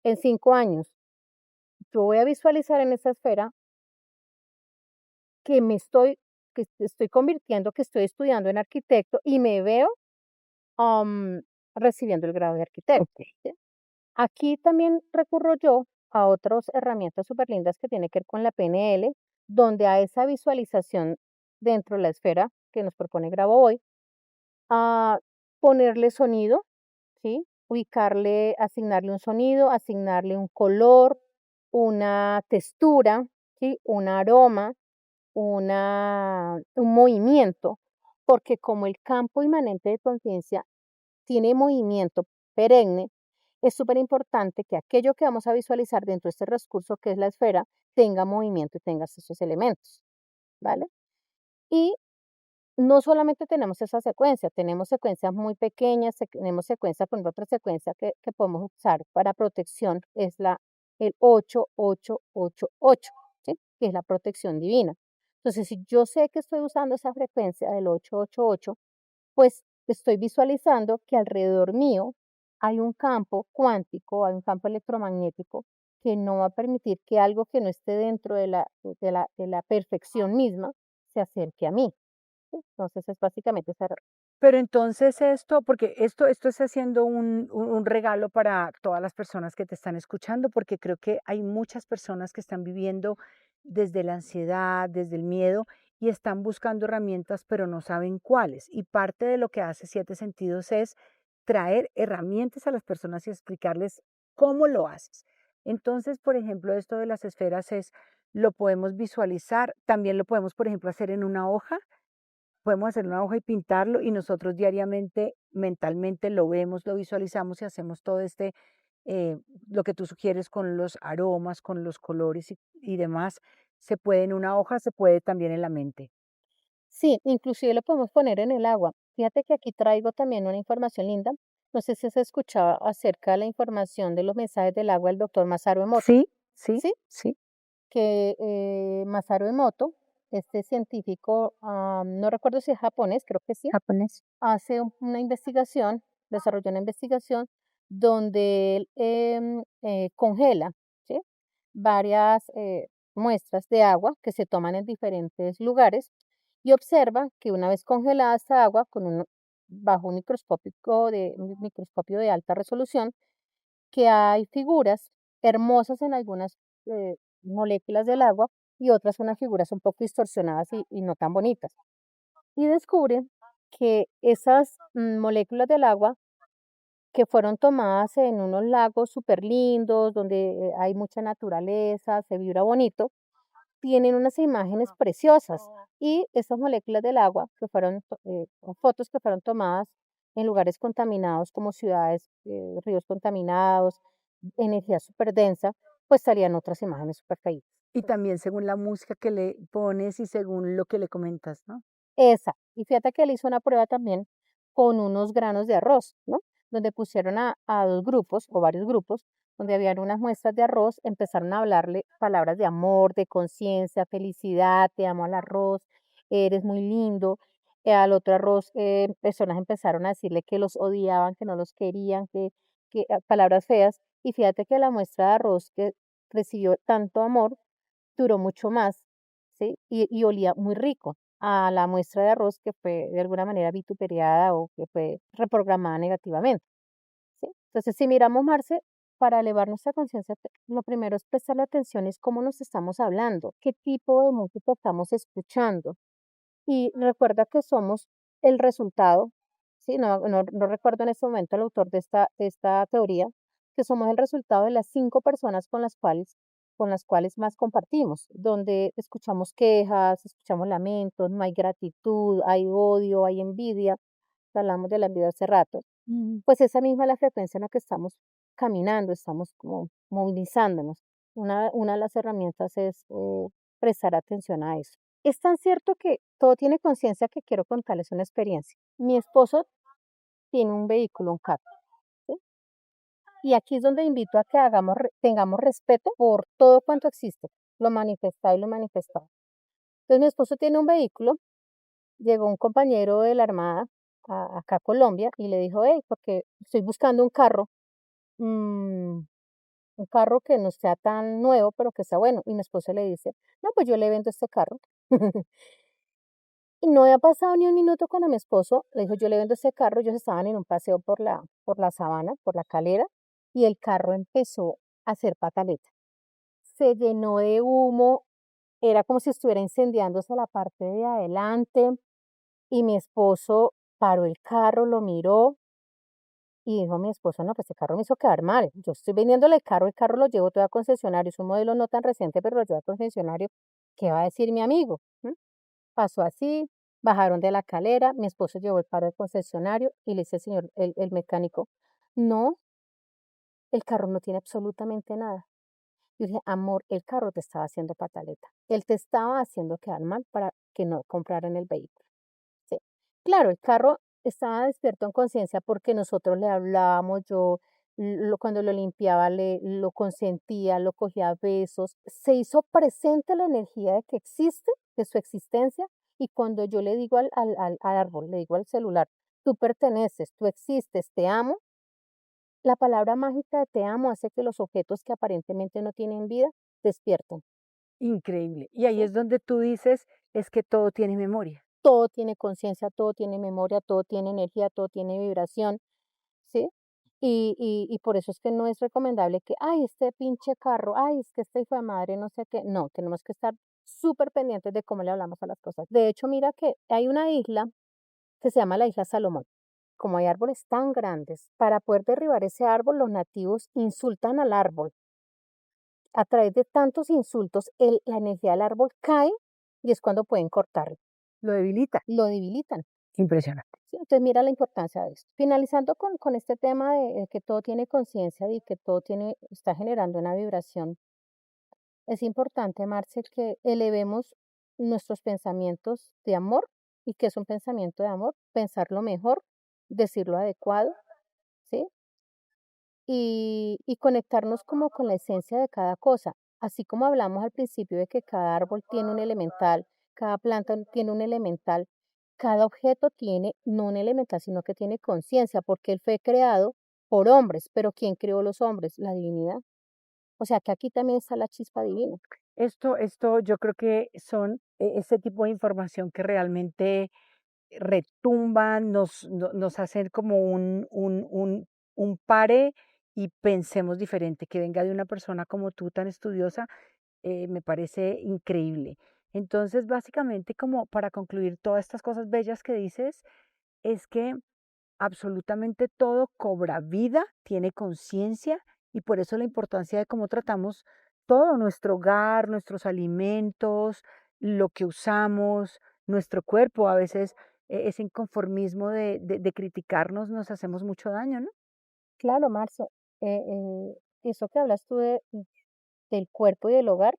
en 5 años, yo voy a visualizar en esa esfera que que estoy convirtiendo, que estoy estudiando en arquitecto y me veo am, recibiendo el grado de arquitecto. Ok. ¿Sí? Aquí también recurro yo a otras herramientas súper lindas que tiene que ver con la PNL, donde a esa visualización dentro de la esfera que nos propone Grabo hoy, a ponerle sonido, ¿sí? Ubicarle, asignarle un sonido, asignarle un color, una textura, ¿sí? Un aroma, un movimiento porque como el campo inmanente de conciencia tiene movimiento perenne, es súper importante que aquello que vamos a visualizar dentro de este recurso, que es la esfera, tenga movimiento y tenga esos elementos, ¿vale? Y no solamente tenemos esa secuencia, tenemos secuencias muy pequeñas, tenemos secuencias, por ejemplo, otra secuencia que podemos usar para protección es el 8888, ¿sí? Que es la protección divina. Entonces, si yo sé que estoy usando esa frecuencia del 888, pues estoy visualizando que alrededor mío hay un campo cuántico, hay un campo electromagnético que no va a permitir que algo que no esté dentro de la perfección misma se acerque a mí. ¿Sí? Entonces es básicamente esa. Pero entonces esto, porque esto está siendo un regalo para todas las personas que te están escuchando, porque creo que hay muchas personas que están viviendo desde la ansiedad, desde el miedo y están buscando herramientas, pero no saben cuáles. Y parte de lo que hace Siete Sentidos es traer herramientas a las personas y explicarles cómo lo haces. Entonces, por ejemplo, esto de las esferas lo podemos visualizar, también lo podemos, por ejemplo, hacer en una hoja. Podemos hacer una hoja y pintarlo y nosotros diariamente, mentalmente lo vemos, lo visualizamos y hacemos todo eh, lo que tú sugieres con los aromas, con los colores y demás. Se puede en una hoja, se puede también en la mente. Sí, inclusive lo podemos poner en el agua. Fíjate que aquí traigo también una información linda. No sé si has escuchado acerca de la información de los mensajes del agua del doctor Masaru Emoto, Sí, sí, ¿sí? sí. Que Masaru Emoto, este científico, no recuerdo si es japonés, creo que sí, Japonés. hace una investigación, desarrolló una investigación donde él congela, ¿sí? Varias muestras de agua que se toman en diferentes lugares y observa que una vez congelada esta agua bajo un microscopio de alta resolución, que hay figuras hermosas en algunas moléculas del agua y otras unas figuras un poco distorsionadas y no tan bonitas. Y descubre que esas moléculas del agua que fueron tomadas en unos lagos súper lindos, donde hay mucha naturaleza, se vibra bonito, tienen unas imágenes preciosas. Y esas moléculas del agua o fotos que fueron tomadas en lugares contaminados como ciudades, ríos contaminados, energía súper densa, pues salían otras imágenes súper caídas. Y también según la música que le pones y según lo que le comentas, ¿no? Esa. Y fíjate que él hizo una prueba también con unos granos de arroz, ¿no? Donde pusieron a dos grupos o varios grupos, donde habían unas muestras de arroz, empezaron a hablarle palabras de amor, de conciencia, felicidad, te amo al arroz, eres muy lindo. Al otro arroz, personas empezaron a decirle que los odiaban, que no los querían, palabras feas. Y fíjate que la muestra de arroz que recibió tanto amor duró mucho más, ¿sí? Y olía muy rico a la muestra de arroz que fue de alguna manera vituperiada o que fue reprogramada negativamente, ¿sí? Entonces, si miramos, Marce, para elevar nuestra conciencia, lo primero es prestarle atención es cómo nos estamos hablando, qué tipo de música estamos escuchando. Y recuerda que somos el resultado, ¿sí? No recuerdo en este momento el autor de esta teoría, que somos el resultado de las 5 personas con las cuales más compartimos, donde escuchamos quejas, escuchamos lamentos, no hay gratitud, hay odio, hay envidia, hablamos de la envidia hace rato, pues esa misma es la frecuencia en la que estamos caminando, estamos como movilizándonos. Una de las herramientas es prestar atención a eso. Es tan cierto que todo tiene conciencia que quiero contarles una experiencia. Mi esposo tiene un vehículo, un carro, ¿sí? Y aquí es donde invito a que tengamos respeto por todo cuanto existe, lo manifestado y lo manifestado. Entonces mi esposo tiene un vehículo, llegó un compañero de la Armada acá a Colombia y le dijo, hey, porque estoy buscando mm, un carro que no sea tan nuevo, pero que sea bueno. Y mi esposo le dice, no, pues yo le vendo este carro. Y no había pasado ni un minuto cuando mi esposo le dijo, yo le vendo ese carro, ellos estaban en un paseo por la sabana, por la calera, y el carro empezó a hacer pataleta. Se llenó de humo, era como si estuviera incendiándose la parte de adelante, y mi esposo paró el carro, lo miró, y dijo a mi esposo, no, pues ese carro me hizo quedar mal. Yo estoy vendiéndole el carro lo llevo todo a concesionario, es un modelo no tan reciente, pero lo llevo a concesionario. ¿Qué va a decir mi amigo? ¿Mm? Pasó así, Bajaron de la calera, mi esposo llevó el carro al concesionario y le dice el mecánico, no, el carro no tiene absolutamente nada. Yo dije, amor, el carro te estaba haciendo pataleta. Él te estaba haciendo quedar mal para que no compraran el vehículo. Sí. Claro, el carro estaba despierto en conciencia porque nosotros le hablábamos, yo cuando lo limpiaba lo consentía, lo cogía a besos. Se hizo presente la energía de que existe, de su existencia, y cuando yo le digo al árbol, le digo al celular, tú perteneces, tú existes, te amo, la palabra mágica de te amo hace que los objetos que aparentemente no tienen vida despierten. Increíble. Y ahí ¿Sí? es donde tú dices, es que todo tiene memoria. Todo tiene conciencia, todo tiene memoria, todo tiene energía, todo tiene vibración, ¿sí? Y por eso es que no es recomendable que, ay, este pinche carro, ay, es que este hijo de madre, no sé qué. No, tenemos que estar súper pendientes de cómo le hablamos a las cosas. De hecho, mira que hay una isla que se llama la isla Salomón. Como hay árboles tan grandes, para poder derribar ese árbol, los nativos insultan al árbol. A través de tantos insultos, la energía del árbol cae y es cuando pueden cortarlo. Lo debilita. Lo debilitan. Impresionante. ¿Sí? Entonces, mira la importancia de esto. Finalizando con este tema de que todo tiene conciencia y que todo está generando una vibración, es importante, Marce, que elevemos nuestros pensamientos de amor. ¿Y qué es un pensamiento de amor? Pensar lo mejor, decir lo adecuado, ¿sí? Y conectarnos como con la esencia de cada cosa. Así como hablamos al principio de que cada árbol tiene un elemental, cada planta tiene un elemental, cada objeto tiene no un elemental, sino que tiene conciencia, porque él fue creado por hombres, pero ¿quién creó los hombres? La divinidad. O sea que aquí también está la chispa divina. Esto yo creo que son ese tipo de información que realmente retumban, nos hacen como un pare y pensemos diferente. Que venga de una persona como tú, tan estudiosa, me parece increíble. Entonces, básicamente, como para concluir todas estas cosas bellas que dices, es que absolutamente todo cobra vida, tiene conciencia y por eso la importancia de cómo tratamos todo nuestro hogar, nuestros alimentos, lo que usamos, nuestro cuerpo. A veces ese inconformismo de criticarnos nos hacemos mucho daño, ¿no? Claro, Marce, eso que hablas tú del cuerpo y del hogar,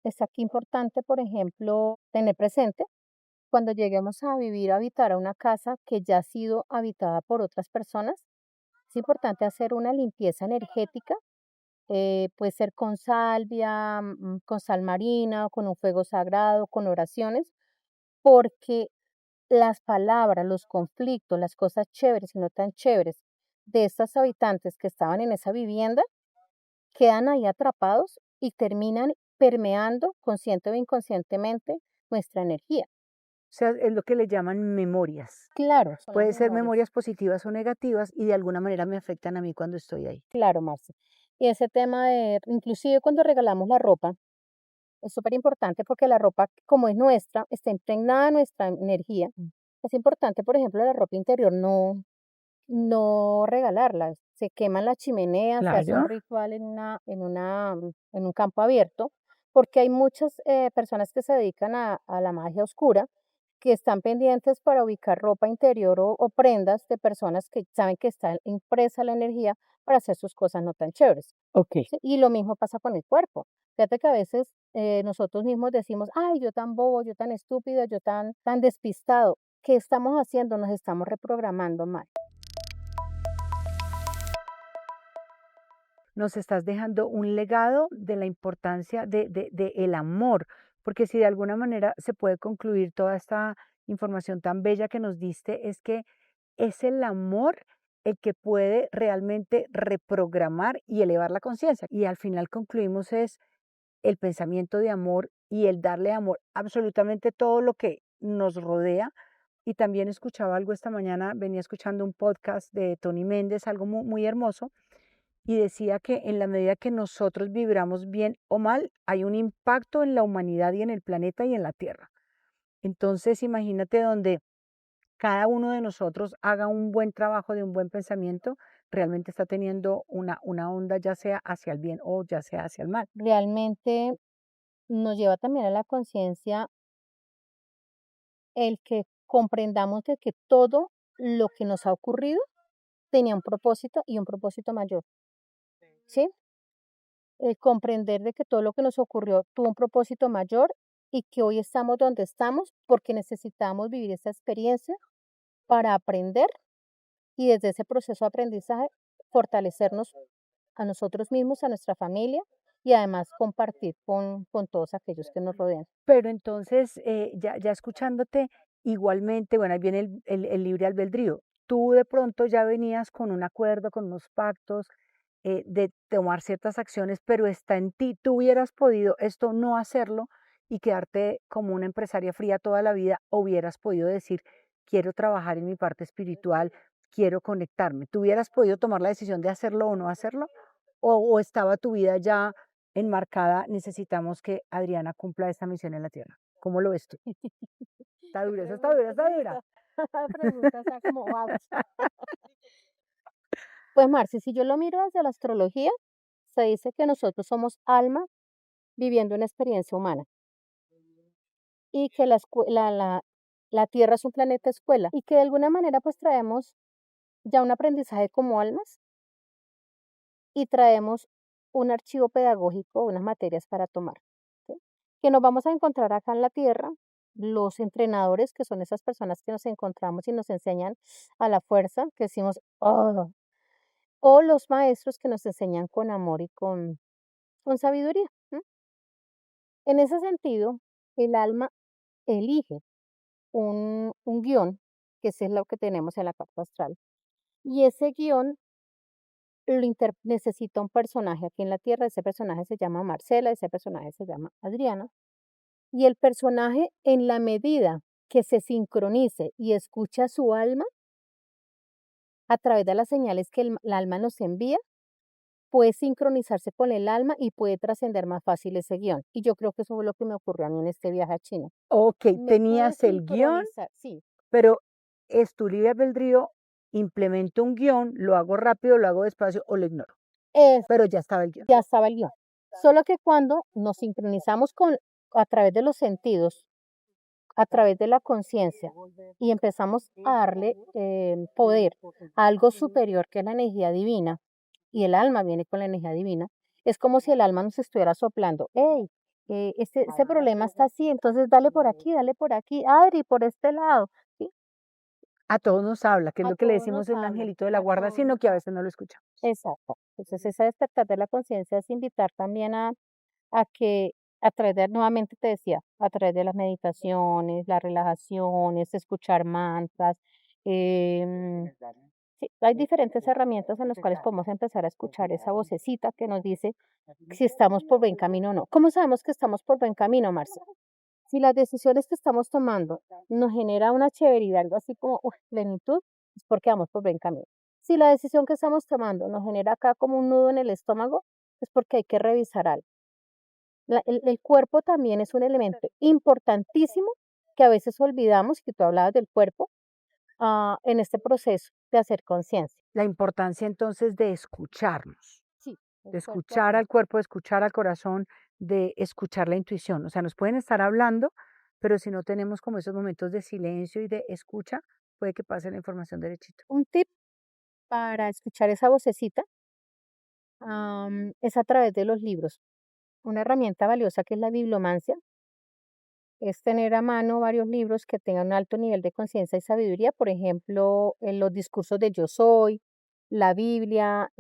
es aquí importante, por ejemplo, tener presente cuando lleguemos a vivir, a habitar a una casa que ya ha sido habitada por otras personas, es importante hacer una limpieza energética, puede ser con salvia, con sal marina, o con un fuego sagrado, con oraciones, porque las palabras, los conflictos, las cosas chéveres y no tan chéveres de estos habitantes que estaban en esa vivienda quedan ahí atrapados y terminan permeando consciente o inconscientemente nuestra energía. O sea, es lo que le llaman memorias. Claro, son las Puede ser memorias. memorias positivas o negativas y de alguna manera me afectan a mí cuando estoy ahí. Claro, Marce. Y ese tema de, inclusive cuando regalamos la ropa, es súper importante porque la ropa, como es nuestra, está impregnada de nuestra energía. Es importante, por ejemplo, la ropa interior no regalarla. Se queman las chimeneas, se hace un Claro. ritual en un campo abierto, porque hay muchas personas que se dedican a la magia oscura que están pendientes para ubicar ropa interior o prendas de personas que saben que está impresa la energía para hacer sus cosas no tan chéveres. Ok. ¿Sí? Y lo mismo pasa con el cuerpo. Fíjate que a veces nosotros mismos decimos, ay, yo tan bobo, yo tan estúpido, yo tan despistado. ¿Qué estamos haciendo? Nos estamos reprogramando mal. Nos estás dejando un legado de la importancia de el amor, porque si de alguna manera se puede concluir toda esta información tan bella que nos diste, es que es el amor el que puede realmente reprogramar y elevar la conciencia. Y al final concluimos es el pensamiento de amor y el darle amor a absolutamente todo lo que nos rodea. Y también escuchaba algo esta mañana, venía escuchando un podcast de Tony Méndez, algo muy hermoso, y decía que en la medida que nosotros vibramos bien o mal, hay un impacto en la humanidad y en el planeta y en la Tierra. Entonces, imagínate donde cada uno de nosotros haga un buen trabajo de un buen pensamiento, realmente está teniendo una onda ya sea hacia el bien o ya sea hacia el mal. Realmente nos lleva también a la conciencia el que comprendamos de que todo lo que nos ha ocurrido tenía un propósito y un propósito mayor, ¿sí? Comprender de que todo lo que nos ocurrió tuvo un propósito mayor y que hoy estamos donde estamos porque necesitamos vivir esa experiencia para aprender y desde ese proceso de aprendizaje fortalecernos a nosotros mismos, a nuestra familia y además compartir con todos aquellos que nos rodean. Pero entonces, ya escuchándote, igualmente, bueno, ahí viene el libre albedrío. Tú de pronto ya venías con un acuerdo, con unos pactos, de tomar ciertas acciones, pero está en ti. Tú hubieras podido esto no hacerlo y quedarte como una empresaria fría toda la vida, o hubieras podido decir, quiero trabajar en mi parte espiritual, quiero conectarme. ¿Tú hubieras podido tomar la decisión de hacerlo o no hacerlo? ¿O estaba tu vida ya enmarcada, necesitamos que Adriana cumpla esta misión en la tierra? ¿Cómo lo ves tú? Está dura, esa está dura, está dura. Pregunta está como ouch. Pues Marci, si yo lo miro desde la astrología, se dice que nosotros somos alma viviendo una experiencia humana y que la Tierra es un planeta escuela y que de alguna manera pues traemos ya un aprendizaje como almas y traemos un archivo pedagógico, unas materias para tomar, ¿sí? Que nos vamos a encontrar acá en la Tierra, los entrenadores, que son esas personas que nos encontramos y nos enseñan a la fuerza, que decimos, oh, o los maestros que nos enseñan con amor y con sabiduría. ¿M? En ese sentido, el alma elige un guión, que ese es lo que tenemos en la carta astral, y ese guión necesita un personaje aquí en la Tierra, ese personaje se llama Marcela, ese personaje se llama Adriana, y el personaje en la medida que se sincronice y escucha su alma a través de las señales que el alma nos envía, puede sincronizarse con el alma y puede trascender más fácil ese guión. Y yo creo que eso fue lo que me ocurrió a mí en este viaje a China. Ok, Me pude tenías el guión, sincronizar, sí, pero es tu libre albedrío, implemento un guión, lo hago rápido, lo hago despacio o lo ignoro. es, Pero ya estaba el guión. ya estaba el guión. Solo que cuando nos sincronizamos a través de los sentidos, a través de la conciencia y empezamos a darle poder a algo superior que es la energía divina, y el alma viene con la energía divina, es como si el alma nos estuviera soplando, hey, este problema está así, entonces dale por aquí, Adri, por este lado, ¿sí? A todos nos habla, que es A lo que le todos decimos nos el habla, angelito de la a guarda, todos sino nos que a habla. veces no lo escuchamos. Exacto. Entonces, ese despertar de la conciencia es invitar también a que a través de, nuevamente te decía, a través de las meditaciones, las relajaciones, escuchar mantras, sí, hay diferentes herramientas en las cuales podemos empezar a escuchar esa vocecita que nos dice si estamos por buen camino o no. ¿Cómo sabemos que estamos por buen camino, Marcia? Si las decisiones que estamos tomando nos genera una chéveridad, algo así como plenitud, es porque vamos por buen camino. Si la decisión que estamos tomando nos genera acá como un nudo en el estómago, es porque hay que revisar algo. El cuerpo también es un elemento importantísimo que a veces olvidamos, que tú hablabas del cuerpo, en este proceso de hacer conciencia. La importancia entonces de escucharnos, Sí, el de cuerpo escuchar habla. al cuerpo, de escuchar al corazón, de escuchar la intuición. O sea, nos pueden estar hablando, pero si no tenemos como esos momentos de silencio y de escucha, puede que pase la información derechito. Un tip para escuchar esa vocecita es a través de los libros. Una herramienta valiosa que es la bibliomancia es tener a mano varios libros que tengan un alto nivel de conciencia y sabiduría, por ejemplo, en los discursos de Yo Soy, la Biblia,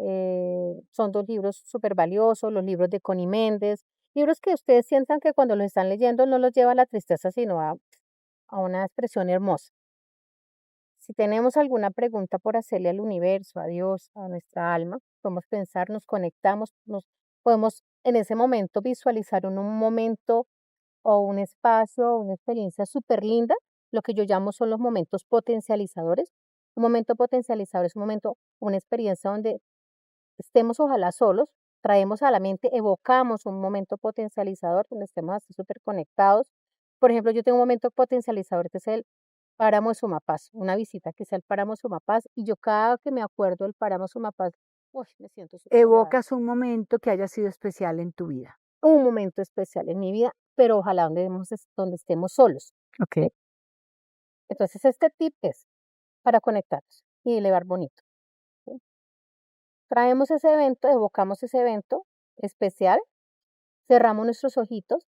son dos libros súper valiosos, los libros de Connie Méndez, libros que ustedes sientan que cuando los están leyendo no los lleva a la tristeza, sino a una expresión hermosa. Si tenemos alguna pregunta por hacerle al universo, a Dios, a nuestra alma, podemos pensar, nos conectamos, nos podemos en ese momento visualizar un momento o un espacio, una experiencia súper linda, lo que yo llamo son los momentos potencializadores. Un momento potencializador es un momento, una experiencia donde estemos ojalá solos, traemos a la mente, evocamos un momento potencializador donde estemos así súper conectados. Por ejemplo, yo tengo un momento potencializador que es el Páramo de Sumapaz, una visita que sea el Páramo de Sumapaz, y yo cada que me acuerdo del Páramo de Sumapaz, uy, me siento súper elevada. Evocas un momento que haya sido especial en tu vida. Un momento especial en mi vida, pero ojalá donde estemos solos. Ok. Entonces, este tip es para conectarnos y elevar bonito, ¿sí? Traemos ese evento, evocamos ese evento especial, cerramos nuestros ojitos,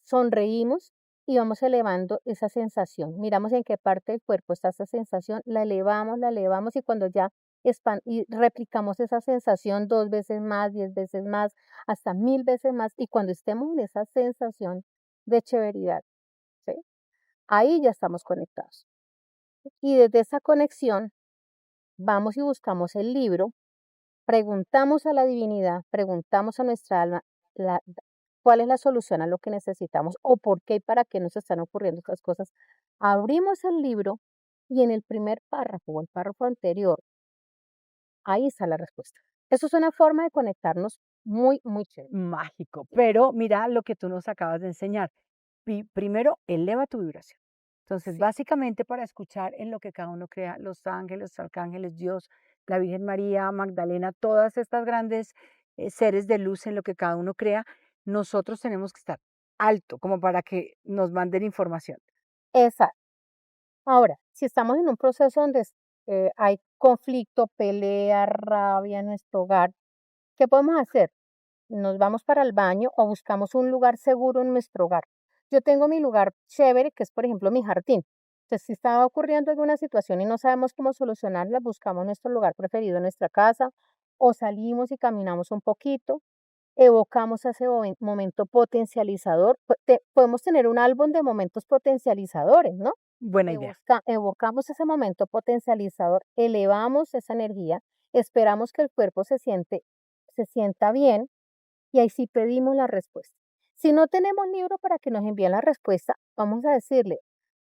sonreímos y vamos elevando esa sensación. Miramos en qué parte del cuerpo está esa sensación, la elevamos y cuando ya y replicamos esa sensación 2 veces más, 10 veces más, hasta 1000 veces más. Y cuando estemos en esa sensación de chéveridad, ¿sí? Ahí ya estamos conectados. Y desde esa conexión vamos y buscamos el libro, preguntamos a la divinidad, preguntamos a nuestra alma la- cuál es la solución a lo que necesitamos o por qué y para qué nos están ocurriendo estas cosas. Abrimos el libro y en el primer párrafo o el párrafo anterior, ahí está la respuesta. Eso es una forma de conectarnos muy, muy chévere. Mágico. Pero mira lo que tú nos acabas de enseñar. Primero, eleva tu vibración. Entonces, Sí, básicamente para escuchar en lo que cada uno crea, los ángeles, los arcángeles, Dios, la Virgen María, Magdalena, todas estas grandes seres de luz en lo que cada uno crea, nosotros tenemos que estar alto como para que nos manden información. exacto. Ahora, si estamos en un proceso donde hay conflicto, pelea, rabia en nuestro hogar, ¿qué podemos hacer? Nos vamos para el baño o buscamos un lugar seguro en nuestro hogar. Yo tengo mi lugar chévere, que es, por ejemplo, mi jardín. Entonces, si está ocurriendo alguna situación y no sabemos cómo solucionarla, buscamos nuestro lugar preferido en nuestra casa o salimos y caminamos un poquito, evocamos ese momento potencializador. Podemos tener un álbum de momentos potencializadores, ¿no? Buena idea. Evocamos ese momento potencializador, elevamos esa energía, esperamos que el cuerpo se sienta bien y ahí sí pedimos la respuesta. Si no tenemos libro para que nos envíen la respuesta, vamos a decirle,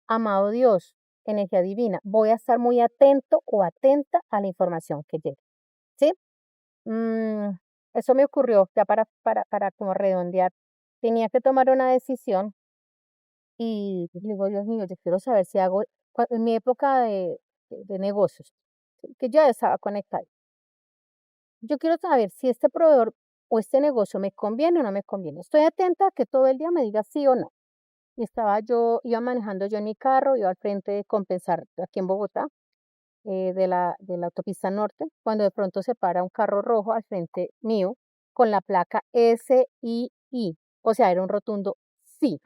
amado Dios, energía divina, voy a estar muy atento o atenta a la información que llegue. ¿Sí? Mm, eso me ocurrió ya para como redondear. Tenía que tomar una decisión y digo, Dios mío, yo quiero saber si hago, en mi época de negocios, ¿sí? Que yo ya estaba conectada. Yo quiero saber si este proveedor o este negocio me conviene o no me conviene. Estoy atenta a que todo el día me diga sí o no. Y iba manejando yo en mi carro, iba al frente de Compensar, aquí en Bogotá, de la autopista norte, cuando de pronto se para un carro rojo al frente mío con la placa SII. O sea, era un rotundo sí.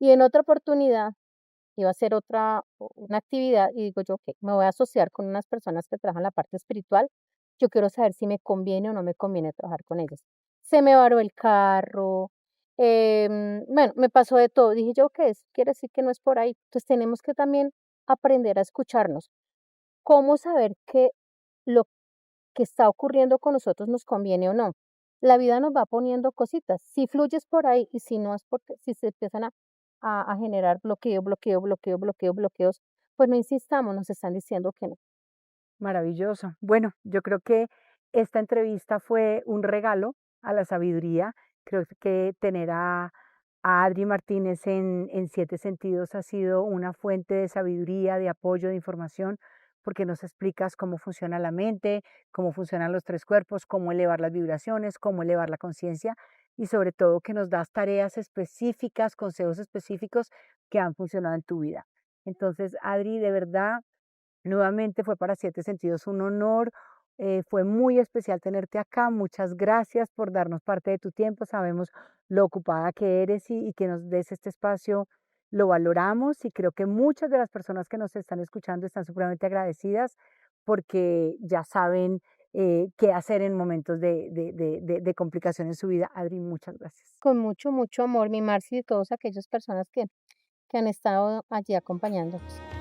Y en otra oportunidad iba a hacer una actividad y digo yo, ok, me voy a asociar con unas personas que trabajan la parte espiritual. Yo quiero saber si me conviene o no me conviene trabajar con ellos. Se me varó el carro, bueno, me pasó de todo. Dije yo, ¿qué es? Quiere decir que no es por ahí. Entonces tenemos que también aprender a escucharnos. ¿Cómo saber que lo que está ocurriendo con nosotros nos conviene o no? La vida nos va poniendo cositas. Si fluyes por ahí y si no es porque, si se empiezan a generar bloqueos, pues no insistamos, nos están diciendo que no. Maravilloso. Bueno, yo creo que esta entrevista fue un regalo a la sabiduría. Creo que tener a Adri Martínez en Siete Sentidos ha sido una fuente de sabiduría, de apoyo, de información, porque nos explicas cómo funciona la mente, cómo funcionan los tres cuerpos, cómo elevar las vibraciones, cómo elevar la conciencia y sobre todo que nos das tareas específicas, consejos específicos que han funcionado en tu vida. Entonces, Adri, de verdad, nuevamente fue para Siete Sentidos un honor, fue muy especial tenerte acá. Muchas gracias por darnos parte de tu tiempo. Sabemos lo ocupada que eres y que nos des este espacio, lo valoramos y creo que muchas de las personas que nos están escuchando están supremamente agradecidas porque ya saben qué hacer en momentos de complicación en su vida. Adri, muchas gracias. Con mucho, mucho amor, mi Marci y todas aquellas personas que han estado allí acompañándonos.